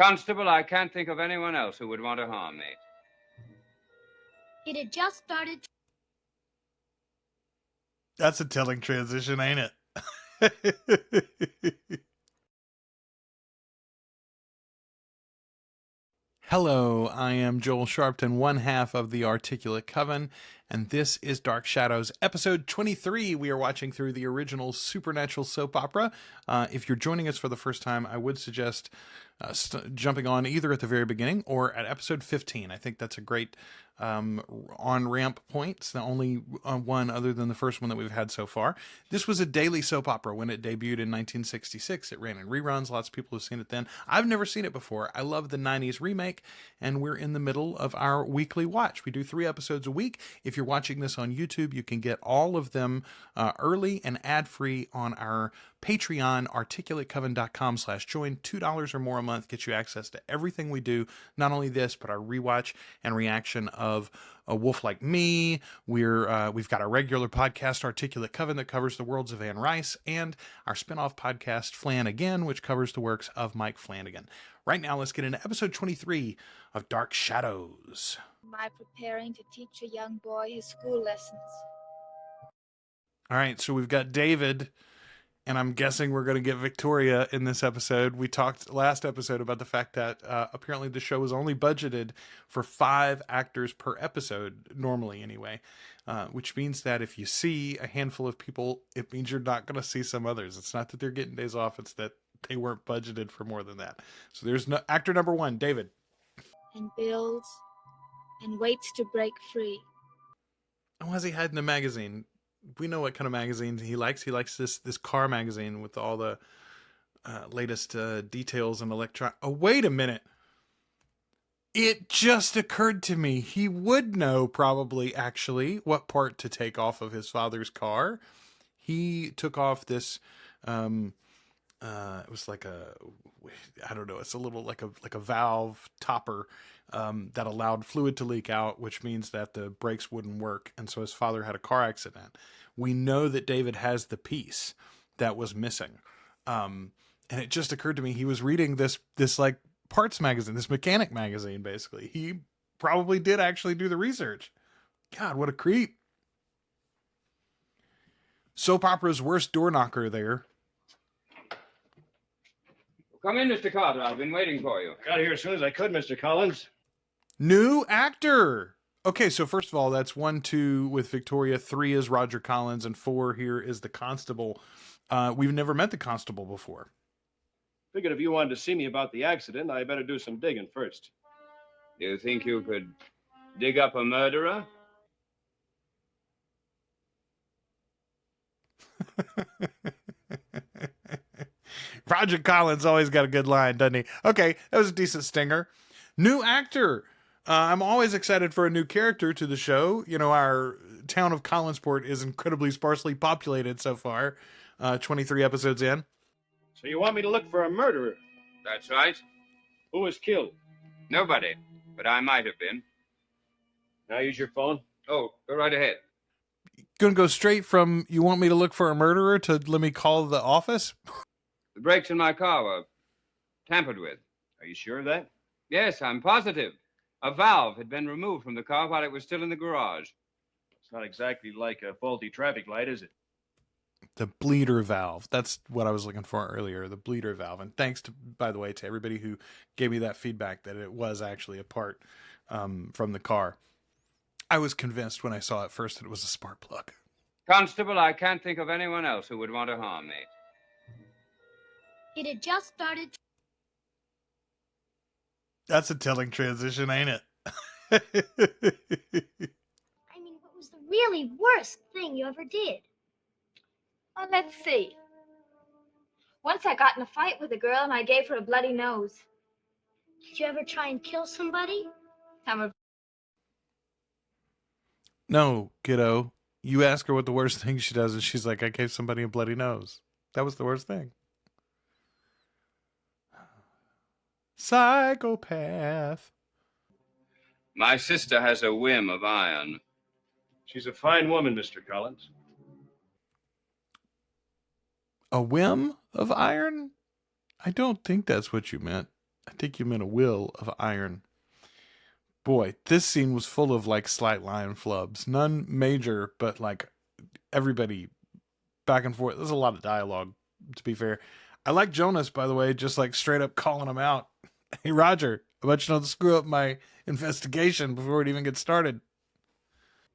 Constable, I can't think of anyone else who would want to harm me. It had just started. That's a telling transition, ain't it? Hello, I am Joel Sharpton, one half of the Articulate Coven, and this is Dark Shadows, episode 23. We are watching through the original supernatural soap opera. If you're joining us for the first time, I would suggest jumping on either at the very beginning or at episode 15. I think that's a great on-ramp point. It's the only one other than the first one that we've had so far. This was a daily soap opera when it debuted in 1966. It ran in reruns. Lots of people have seen it then. I've never seen it before. I love the 90s remake, and we're in the middle of our weekly watch. We do 3 episodes a week. If you're watching this on YouTube, you can get all of them early and ad-free on our Patreon, articulatecoven.com/join. $2 or more a month gets you access to everything we do. Not only this, but our rewatch and reaction of A Wolf Like Me. We've got our regular podcast, Articulate Coven, that covers the worlds of Anne Rice, and our spinoff podcast, Flan Again, which covers the works of Mike Flanagan. Right now, let's get into episode 23 of Dark Shadows. Am I preparing to teach a young boy his school lessons? All right, so we've got David, and I'm guessing we're going to get Victoria in this episode. We talked last episode about the fact that apparently the show was only budgeted for 5 actors per episode, normally anyway, which means that if you see a handful of people, it means you're not going to see some others. It's not that they're getting days off, it's that they weren't budgeted for more than that. So there's no actor number 1, David. And builds and waits to break free. Why is he hiding the magazine? We know what kind of magazine he likes. He likes this car magazine with all the latest details and electron. Oh, wait a minute. It just occurred to me. He would know probably actually what part to take off of his father's car. He took off this, it was like I don't know. It's a little like a valve topper that allowed fluid to leak out, which means that the brakes wouldn't work. And so his father had a car accident. We know that David has the piece that was missing. And it just occurred to me, he was reading this like parts magazine, this mechanic magazine, basically. He probably did actually do the research. God, what a creep. Soap opera's worst door knocker there. Come in, Mr. Carter. I've been waiting for you. Got here as soon as I could, Mr. Collins. New actor. Okay, so first of all, that's 1, 2 with Victoria, 3 is Roger Collins, and 4 here is the constable. We've never met the constable before. Figured if you wanted to see me about the accident, I better do some digging first. Do you think you could dig up a murderer? Roger Collins always got a good line, doesn't he? Okay, that was a decent stinger. New actor. I'm always excited for a new character to the show. You know, our town of Collinsport is incredibly sparsely populated so far, 23 episodes in. So you want me to look for a murderer? That's right. Who was killed? Nobody, but I might have been. Now use your phone. Oh, go right ahead. Gonna go straight from you want me to look for a murderer to let me call the office? The brakes in my car were tampered with. Are you sure of that? Yes, I'm positive. A valve had been removed from the car while it was still in the garage. It's not exactly like a faulty traffic light, is it? The bleeder valve. That's what I was looking for earlier, the bleeder valve. And thanks, by the way, to everybody who gave me that feedback that it was actually a part from the car. I was convinced when I saw it first that it was a spark plug. Constable, I can't think of anyone else who would want to harm me. It had just started. That's a telling transition, ain't it? I mean, what was the really worst thing you ever did? Well, let's see. Once I got in a fight with a girl and I gave her a bloody nose. Did you ever try and kill somebody? No, kiddo. You ask her what the worst thing she does, and she's like, I gave somebody a bloody nose. That was the worst thing. Psychopath. My sister has a whim of iron. She's a fine woman, Mr. Collins. A whim of iron? I don't think that's what you meant. I think you meant a will of iron. Boy, this scene was full of like slight line flubs. None major, but like everybody back and forth. There's a lot of dialogue, to be fair. I like Jonas, by the way, just like straight up calling him out. Hey, Roger, I want you to screw up my investigation before it even gets started.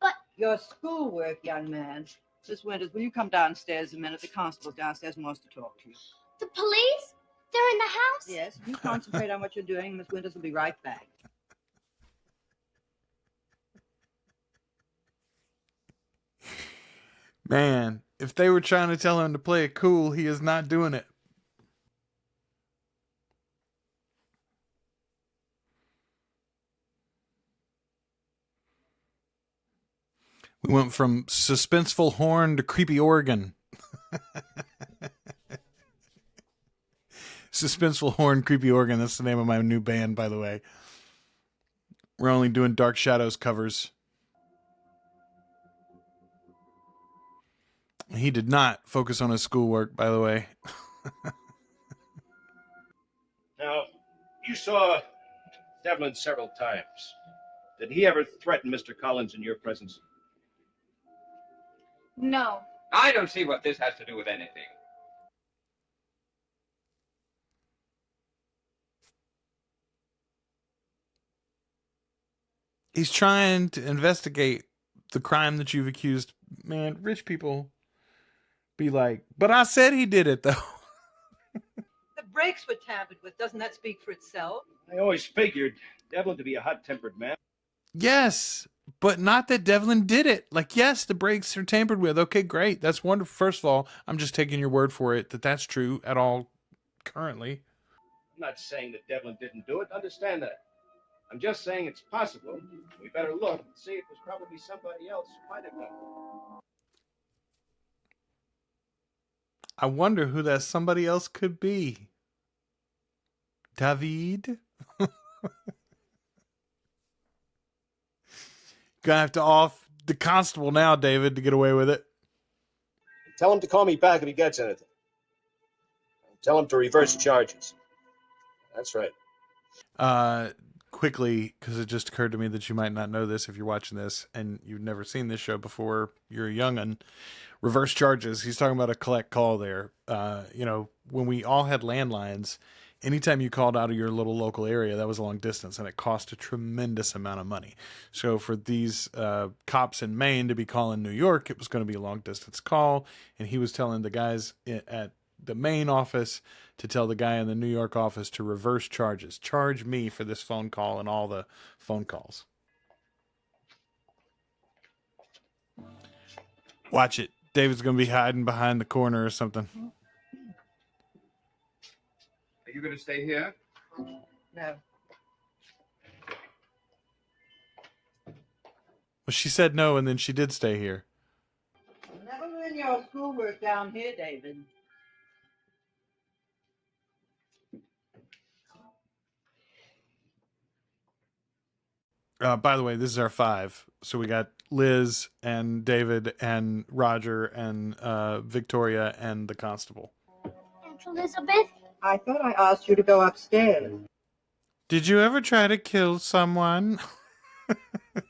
But your schoolwork, young man. Miss Winters, will you come downstairs a minute? The constable's downstairs and wants to talk to you. The police? They're in the house? Yes, if you concentrate on what you're doing, Miss Winters will be right back. Man, if they were trying to tell him to play it cool, he is not doing it. We went from suspenseful horn to creepy organ. Suspenseful horn, creepy organ. That's the name of my new band, by the way. We're only doing Dark Shadows covers. He did not focus on his schoolwork, by the way. Now, you saw Devlin several times. Did he ever threaten Mr. Collins in your presence? No. I don't see what this has to do with anything. He's trying to investigate the crime that you've accused. Man, rich people be like, but I said he did it, though. The brakes were tampered with. Doesn't that speak for itself? I always figured Devlin to be a hot-tempered man. Yes, but not that Devlin did it. Like, yes, the brakes are tampered with. Okay, great. That's wonderful. First of all, I'm just taking your word for it that that's true at all currently. I'm not saying that Devlin didn't do it. Understand that. I'm just saying it's possible. We better look and see it was probably somebody else who might have done it. I wonder who that somebody else could be. David? Gonna have to off the constable now, David, to get away with it. Tell him to call me back if he gets anything. Tell him to reverse charges. That's right. Quickly, because it just occurred to me that you might not know this if you're watching this and you've never seen this show before, you're a young'un. Reverse charges. He's talking about a collect call there. When we all had landlines, anytime you called out of your little local area, that was a long distance, and it cost a tremendous amount of money. So for these cops in Maine to be calling New York, it was going to be a long distance call, and he was telling the guys at the Maine office to tell the guy in the New York office to reverse charges. Charge me for this phone call and all the phone calls. Watch it. David's going to be hiding behind the corner or something. Are you going to stay here? No. Well, she said no, and then she did stay here. Never learn your schoolwork down here, David. By the way, this is our 5. So we got Liz and David and Roger and Victoria and the constable. Aunt Elizabeth? I thought I asked you to go upstairs. Did you ever try to kill someone? Well,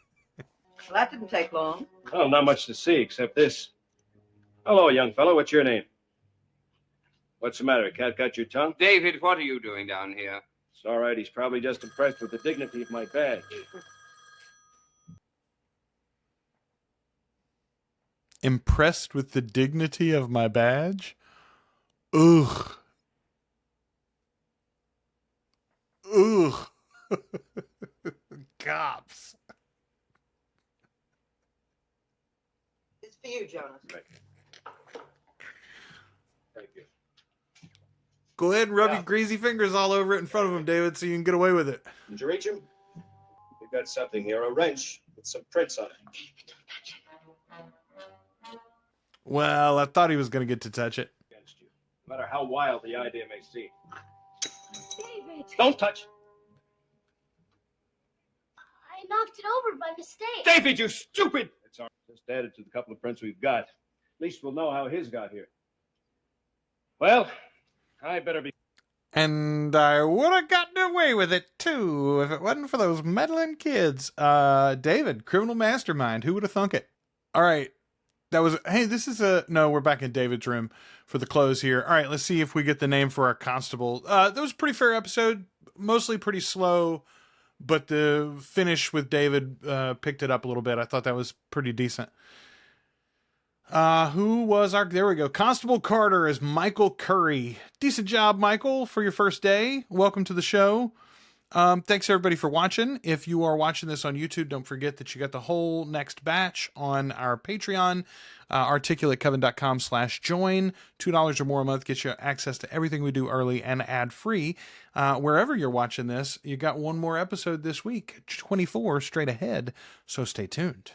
that didn't take long. Well, not much to see except this. Hello, young fellow. What's your name? What's the matter? Cat got your tongue? David, what are you doing down here? It's all right. He's probably just impressed with the dignity of my badge. Impressed with the dignity of my badge? Ugh. Ugh. Cops. It's for you, Jonas. Right. Thank you. Go ahead and rub Yeah. your greasy fingers all over it in front of him, David, so you can get away with it. Did you reach him? We've got something here, a wrench with some prints on it. Well, I thought he was going to get to touch it. Against you. No matter how wild the idea may seem. David! Don't touch! I knocked it over by mistake. David, you stupid! It's all right. Just added to the couple of prints we've got. At least we'll know how his got here. Well, I better be... And I would have gotten away with it, too, if it wasn't for those meddling kids. David, criminal mastermind. Who would have thunk it? All right. That was, hey, this is no, we're back in David's room for the close here. All right, let's see if we get the name for our constable. That was a pretty fair episode, mostly pretty slow, but the finish with David picked it up a little bit. I thought that was pretty decent. Who was there we go. Constable Carter is Michael Curry. Decent job, Michael, for your first day. Welcome to the show. Thanks everybody for watching. If you are watching this on YouTube, don't forget that you got the whole next batch on our Patreon, articulatecoven.com/join. $2 or more a month gets you access to everything we do early and ad-free. Wherever you're watching this, you got one more episode this week, 24 straight ahead, so stay tuned.